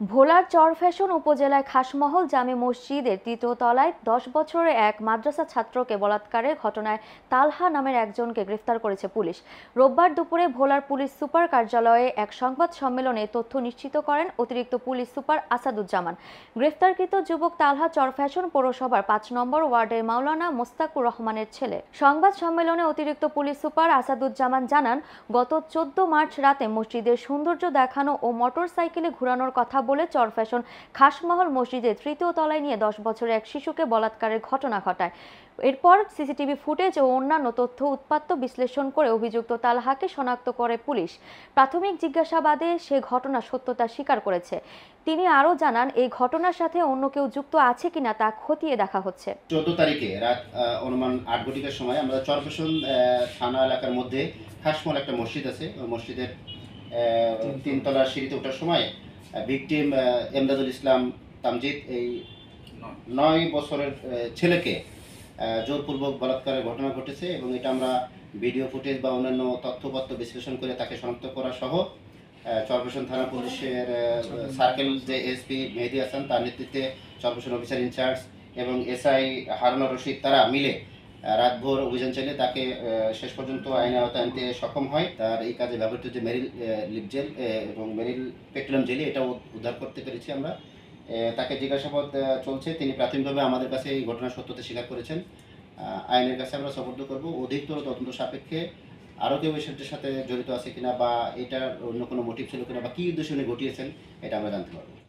ভোলার চরফ্যাশন উপজেলায় খাসমহল জামে মসজিদের তৃতীয় তলায় ১০ বছরের এক মাদ্রাসা ছাত্রকে বলাৎকারের ঘটনায় তালহা নামের একজনকে গ্রেফতার করেছে পুলিশ। রোববার দুপুরে ভোলার পুলিশ সুপার কার্যালয়ে এক সংবাদ সম্মেলনে তথ্য নিশ্চিত করেন অতিরিক্ত পুলিশ সুপার আসাদুজ্জামান। গ্রেফতারকৃত যুবক তালহা চরফ্যাশন পৌরসভার ৫ নম্বর ওয়ার্ডের মাওলানা মোস্তাকুর রহমানের ছেলে। সংবাদ সম্মেলনে অতিরিক্ত পুলিশ সুপার আসাদুজ্জামান জানান, গত ১৪ মার্চ রাতে মসজিদের সৌন্দর্য দেখানো ও মোটর সাইকেলে ঘোরানোর কথা বলে চরফ্যাশন খাসমহল মসজিদের তৃতীয় তলায় নিয়ে ১০ বছরের এক শিশুকে বলাৎকারের ঘটনা ঘটায়। এরপর সিসিটিভি ফুটেজ ও অন্যান্য তথ্য উৎপাত্ত বিশ্লেষণ করে অভিযুক্ত তালহাকে শনাক্ত করে পুলিশ। প্রাথমিক জিজ্ঞাসাবাদে সে ঘটনার সত্যতা স্বীকার করেছে। তিনি আরও জানান, এই ঘটনার সাথে অন্য কেউ যুক্ত আছে কিনা তা খতিয়ে দেখা হচ্ছে। ১৪ তারিখে রাত অনুমান ৮ ঘটিকার সময় আমরা চরফ্যাশন থানা এলাকার মধ্যে খাসমহল একটা মসজিদ আছে, ওই মসজিদের ৩ তলার সিঁড়িতে ওঠার সময় ভিকটিম এমদাদুল ইসলাম তামজিদ এই ৯ বছরের ছেলেকে জোরপূর্বক বলাৎকারের ঘটনা ঘটেছে এবং এটা আমরা ভিডিও ফুটেজ বা অন্যান্য তথ্যপত্র বিশ্লেষণ করে তাকে শনাক্ত করা সহ চরফ্যাশন থানা পুলিশের সার্কেল যে এসপি মেহেদী হাসান তার নেতৃত্বে চরফ্যাশন অফিসার ইনচার্জ এবং এসআই হারুনুর রশিদ তারা মিলে রাতভর অভিযান চালিয়ে তাকে শেষ পর্যন্ত আইনের আওতায় আনতে সক্ষম হয়। তার এই কাজে ব্যবহৃত যে মেরিল লিপ জেল এবং মেরিল পেট্রোলিয়াম জেলি এটাও উদ্ধার করতে পেরেছি আমরা। তাকে জিজ্ঞাসাবাদ চলছে। তিনি প্রাথমিকভাবে আমাদের কাছে এই ঘটনার সত্যতা স্বীকার করেছেন। আইনের কাছে আমরা সোপর্দ করব। অধিকতর তদন্ত সাপেক্ষে আরও কেউ এটার সাথে জড়িত আছে কিনা বা এটার অন্য কোনো মোটিভ ছিল কিনা বা কী উদ্দেশ্যে উনি ঘটিয়েছেন এটা আমরা জানতে পারবো।